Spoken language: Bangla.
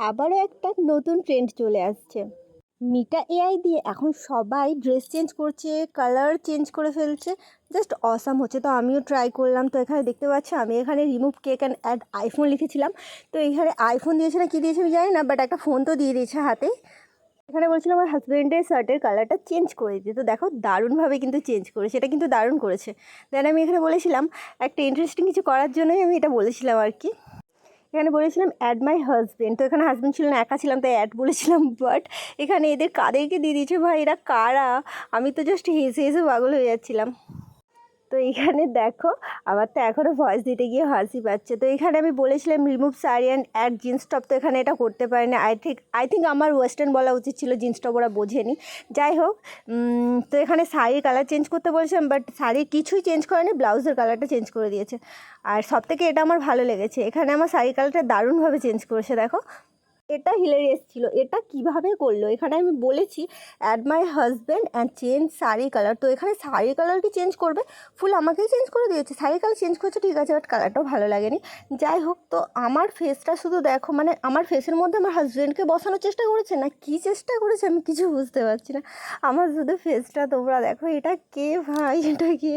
আবারও একটা নতুন ট্রেন্ড চলে আসছে। মিটা এআই দিয়ে এখন সবাই ড্রেস চেঞ্জ করছে, কালার চেঞ্জ করে ফেলছে। জাস্ট অসাম হচ্ছে। তো আমিও ট্রাই করলাম। তো এখানে দেখতে পাচ্ছি আমি এখানে remove cake and add iPhone লিখেছিলাম। তো এখানে আইফোন দিয়েছে না কী দিয়েছে আমি জানি না, বাট একটা ফোন তো দিয়ে দিয়েছে হাতে। এখানে বলছিলাম আমার হাজব্যান্ডের শার্টের কালারটা চেঞ্জ করে দিতে। তো দেখো দারুণভাবে কিন্তু চেঞ্জ করেছে, এটা কিন্তু দারুণ করেছে। দেন আমি এখানে বলেছিলাম একটা ইন্টারেস্টিং কিছু করার জন্যই আমি এটা বলেছিলাম আর কি। এখানে বলেছিলাম অ্যাড মাই হাজবেন্ড। তো এখানে হাজবেন্ড ছিল না, একা ছিলাম, তাই অ্যাড বলেছিলাম। বাট এখানে এদের কাদেরকে দিয়ে দিয়েছে ভাই, এরা কারা? আমি তো জাস্ট হেসে হেসে পাগল হয়ে যাচ্ছিলাম। তো এইখানে দেখো আমার তো এখনও ভয়েস দিতে গিয়ে হাসি পাচ্ছে। তো এখানে আমি বলেছিলাম remove sari and add jeans top. তো এখানে এটা করতে পারি না। আই থিঙ্ক আমার ওয়েস্টার্ন বলা উচিত ছিল, জিন্স টপ ওরা বোঝেনি। যাই হোক, তো এখানে শাড়ির কালার চেঞ্জ করতে বলেছিলাম, বাট শাড়ির কিছুই চেঞ্জ করেনি, ব্লাউজের কালারটা চেঞ্জ করে দিয়েছে। আর সবথেকে এটা আমার ভালো লেগেছে, এখানে আমার শাড়ির কালারটা দারুণভাবে চেঞ্জ করেছে। দেখো এটা হিলেরিয়াস ছিল। এটা কিভাবে করলো? এখানে আমি বলেছি add my husband and change sari colour. তো এখানে শাড়ির কালার কি চেঞ্জ করবে? ফুল আমাকেই চেঞ্জ করে দিয়েছে। শাড়ির কালার চেঞ্জ করছে ঠিক আছে, বাট কালারটাও ভালো লাগেনি। যাই হোক, তো আমার ফেসটা শুধু দেখো, মানে আমার ফেসের মধ্যে আমার হাজব্যান্ডকে বসানোর চেষ্টা করেছে না কী চেষ্টা করেছে আমি কিছু বুঝতে পারছি না। আমার শুধু ফেসটা তোমরা দেখো। এটা কে ভাই? এটা কে?